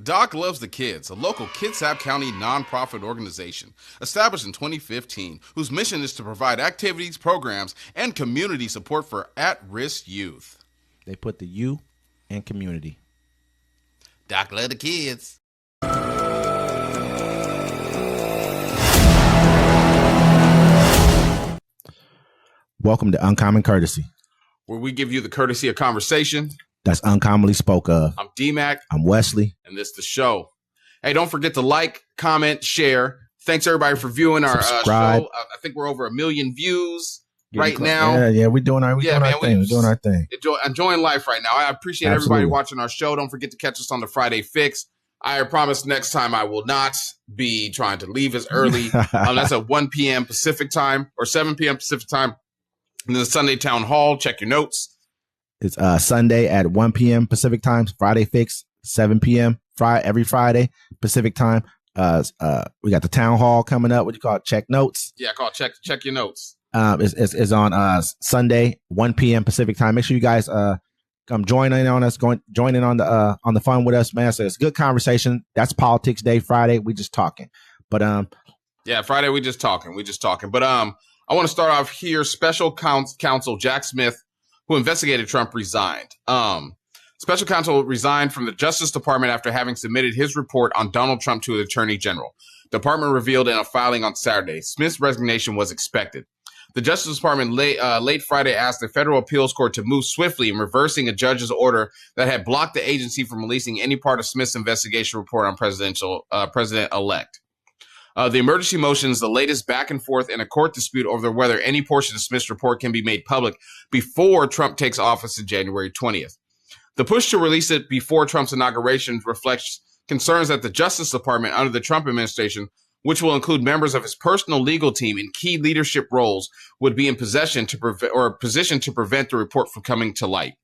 Doc Loves the Kids, a local Kitsap County nonprofit organization established in 2015, whose mission is to provide activities, programs, and community support for at-risk youth. They put the U in community. Doc Loves the Kids. Welcome to Uncommon Courtesy, where we give you the courtesy of conversation that's uncommonly spoke of. I'm D-Mac. I'm Wesley. And this is the show. Hey, don't forget to like, comment, share. Thanks, everybody, for viewing our show. I think we're over 1 million views right now. Yeah, we're doing our thing. We're doing our thing. Enjoying life right now. I appreciate everybody watching our show. Don't forget to catch us on the Friday Fix. I promise next time I will not be trying to leave as early. That's at 1 p.m. Pacific time or 7 p.m. Pacific time. And the Sunday Town Hall. Check your notes. It's Sunday at 1 p.m. Pacific time. Friday Fix, 7 p.m. Every Friday Pacific time. We got the Town Hall coming up. What do you call it? Check notes. Yeah, call it check your notes. Is on Sunday 1 p.m. Pacific time. Make sure you guys come join in on us. Join in on the fun with us, man. So it's a good conversation. That's Politics Day. Friday we just talking. But yeah, Friday we just talking. But I want to start off here. Special Counsel Jack Smith, who investigated Trump, resigned. Special Counsel resigned from the Justice Department after having submitted his report on Donald Trump to the Attorney General. The department revealed in a filing on Saturday. Smith's resignation was expected. The Justice Department late Friday asked the federal appeals court to move swiftly in reversing a judge's order that had blocked the agency from releasing any part of Smith's investigation report on President-elect. The emergency motion is the latest back and forth in a court dispute over whether any portion of Smith's report can be made public before Trump takes office on January 20th. The push to release it before Trump's inauguration reflects concerns that the Justice Department under the Trump administration, which will include members of his personal legal team in key leadership roles, would be in position to prevent the report from coming to light.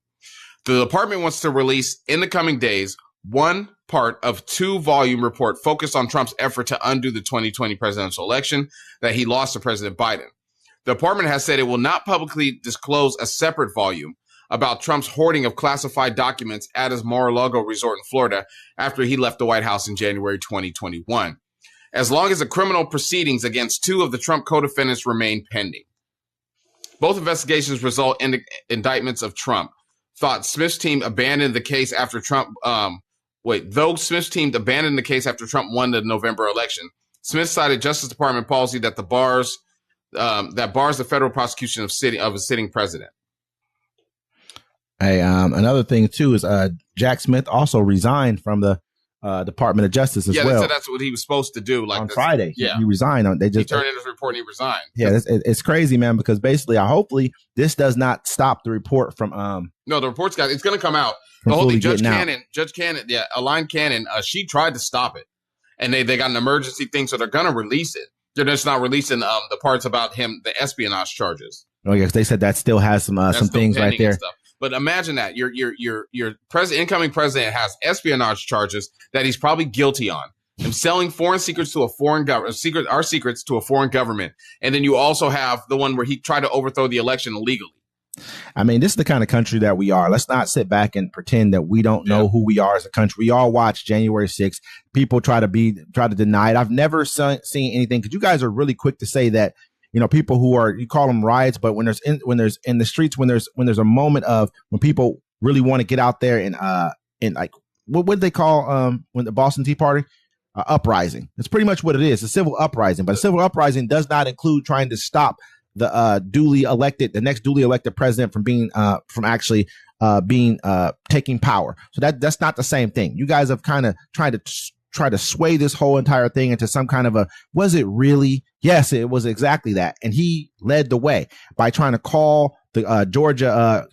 The department wants to release in the coming days one part of 2-volume report focused on Trump's effort to undo the 2020 presidential election that he lost to President Biden. The department has said it will not publicly disclose a separate volume about Trump's hoarding of classified documents at his Mar-a-Lago resort in Florida after he left the White House in January 2021, as long as the criminal proceedings against 2 of the Trump co-defendants remain pending. Both investigations result in indictments of Trump. Smith's team abandoned the case after Trump Smith's team abandoned the case after Trump won the November election, Smith cited Justice Department policy that bars the federal prosecution of a sitting president. Hey, another thing too is Jack Smith also resigned from the Department of Justice as well. Yeah, they said that's what he was supposed to do. On Friday, he resigned. He turned in his report and he resigned. Yeah, it's crazy, man. Because basically, hopefully, this does not stop the report from. No, the report's it's going to come out. The whole thing, Judge Cannon, Aileen Cannon, she tried to stop it, and they got an emergency thing, so they're going to release it. They're just not releasing the parts about him, the espionage charges. Oh yes, they said that still has some things right there. But imagine that your incoming president has espionage charges that he's probably guilty on. Him selling foreign secrets to a foreign government, our secrets to a foreign government, and then you also have the one where he tried to overthrow the election illegally. I mean, this is the kind of country that we are. Let's not sit back and pretend that we don't know who we are as a country. We all watch January 6th. People try to deny it. I've never seen anything, because you guys are really quick to say that, people who are, you call them riots, but when there's in the streets, when there's a moment of when people really want to get out there and like, what would they call when the Boston Tea Party? Uprising. It's pretty much what it is. A civil uprising, but a civil uprising does not include trying to stop the next duly elected president from being taking power. So that's not the same thing. You guys have kind of tried to sway this whole entire thing into some kind of was it really? Yes, it was exactly that. And he led the way by trying to call the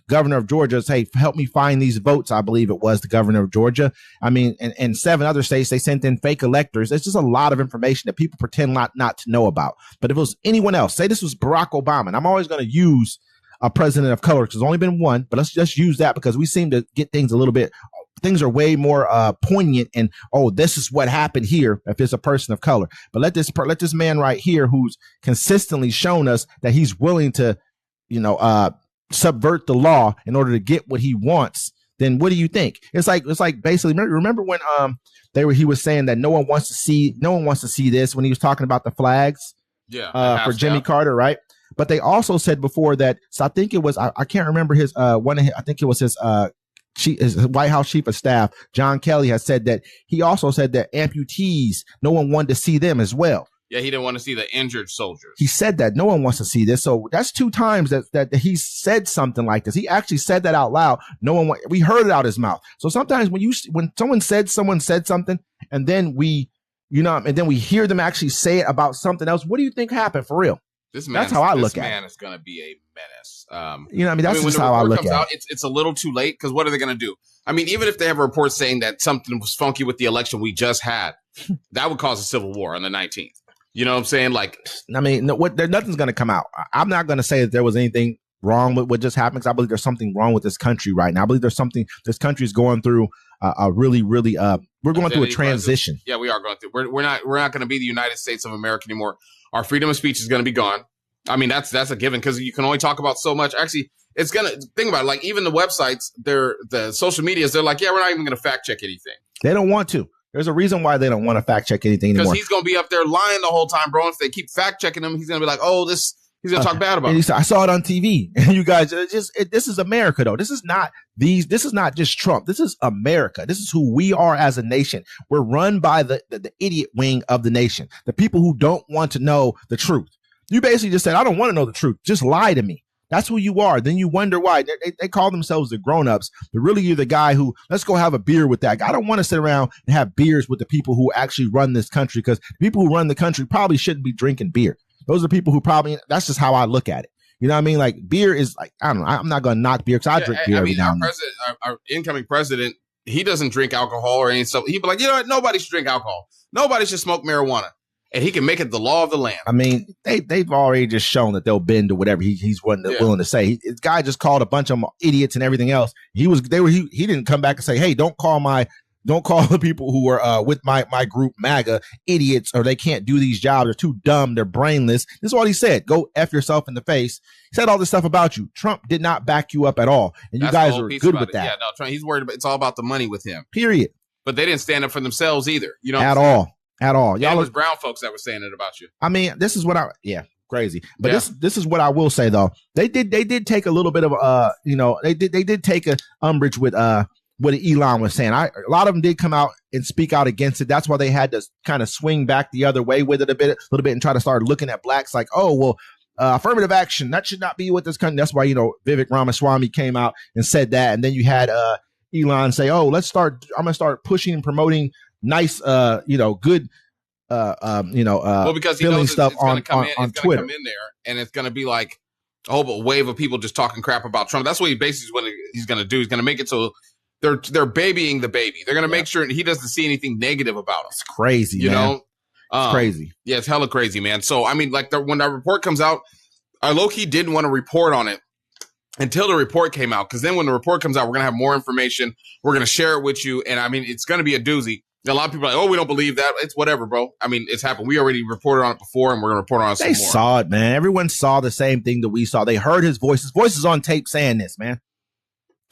governor of Georgia, say, help me find these votes. I believe it was the governor of Georgia. I mean, and 7 other states, they sent in fake electors. It's just a lot of information that people pretend not to know about. But if it was anyone else, say this was Barack Obama, and I'm always going to use a president of color, because there's only been one, but let's just use that because we seem to get things things are way more poignant, and this is what happened here if it's a person of color. But let this man right here, who's consistently shown us that he's willing to subvert the law in order to get what he wants, then what do you think? It's like basically, remember when he was saying that no one wants to see this when he was talking about the flags for Jimmy Carter, right? But they also said before that, so I think it was, I can't remember his I think it was his White House chief of staff, John Kelly, has said that he also said that amputees, no one wanted to see them as well. Yeah, he didn't want to see the injured soldiers. He said that no one wants to see this. So that's 2 times that he said something like this. He actually said that out loud. We heard it out his mouth. So sometimes when someone said something, and then we hear them actually say it about something else, what do you think happened for real? That's how I look at it. This man is going to be a menace. That's just how I look at it. It's a little too late, because what are they going to do? I mean, even if they have a report saying that something was funky with the election we just had, that would cause a civil war on the 19th. You know what I'm saying? Like, I mean, nothing's going to come out. I'm not going to say that there was anything wrong with what just happened, because I believe there's something wrong with this country right now. I believe this country is going through a really, really, we're going through a transition. Yeah, we are going through. We're not going to be the United States of America anymore. Our freedom of speech is going to be gone. I mean, that's a given, because you can only talk about so much. Actually, it's going to, think about it, like even the websites, the social medias, they're like, yeah, we're not even going to fact check anything. They don't want to. There's a reason why they don't want to fact check anything anymore. Because he's going to be up there lying the whole time, bro. If they keep fact checking him, he's going to be like, oh, he's going to talk bad about it. I saw it on TV. And you guys, this is America, though. This is not just Trump. This is America. This is who we are as a nation. We're run by the idiot wing of the nation, the people who don't want to know the truth. You basically just said, I don't want to know the truth. Just lie to me. That's who you are. Then you wonder why. They call themselves the grown-ups, but really you're the guy who, let's go have a beer with that guy. I don't want to sit around and have beers with the people who actually run this country, because the people who run the country probably shouldn't be drinking beer. Those are people who that's just how I look at it. You know what I mean? Like, beer is like, I don't know. I'm not going to knock beer, because I drink beer every now and then. Our incoming president, he doesn't drink alcohol or any stuff. He'd be like, you know what? Nobody should drink alcohol. Nobody should smoke marijuana. And he can make it the law of the land. I mean, they've already just shown that they'll bend to whatever he's willing to say. This guy just called a bunch of idiots and everything else. He didn't come back and say, hey, don't call the people who are with my group MAGA idiots, or they can't do these jobs. They're too dumb. They're brainless. This is what he said. Go F yourself in the face. He said all this stuff about you. Trump did not back you up at all. And you guys are good with that. Yeah, no, Trump, he's worried about, it's all about the money with him. Period. But they didn't stand up for themselves either. You know, at all. Yeah, it was brown folks that were saying it about you. I mean, this is what crazy. But this is what I will say though. They did take a little bit of they did take a umbrage with what Elon was saying. A lot of them did come out and speak out against it. That's why they had to kind of swing back the other way with it a little bit and try to start looking at blacks like, oh, well, affirmative action, that should not be what this country. That's why, Vivek Ramaswamy came out and said that. And then you had Elon say, oh, I'm going to start pushing and promoting nice, good, well, because he feeling knows stuff it's on Twitter. Come in there, and it's going to be like a whole wave of people just talking crap about Trump. That's what he's going to do. He's going to make it so they're babying the baby. They're going to make sure he doesn't see anything negative about him. It's crazy, you know. It's crazy. Yeah, it's hella crazy, man. So I mean, like when that report comes out, I low-key didn't want to report on it until the report came out, because then when the report comes out, we're going to have more information. We're going to share it with you, and I mean, it's going to be a doozy. A lot of people are like, oh, we don't believe that. It's whatever, bro. I mean, it's happened. We already reported on it before, and we're going to report on it some more. They saw it, man. Everyone saw the same thing that we saw. They heard his voice. His voice is on tape saying this, man.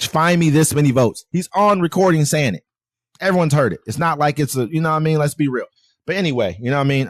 Find me this many votes. He's on recording saying it. Everyone's heard it. It's not like it's you know what I mean? Let's be real. But anyway, you know what I mean?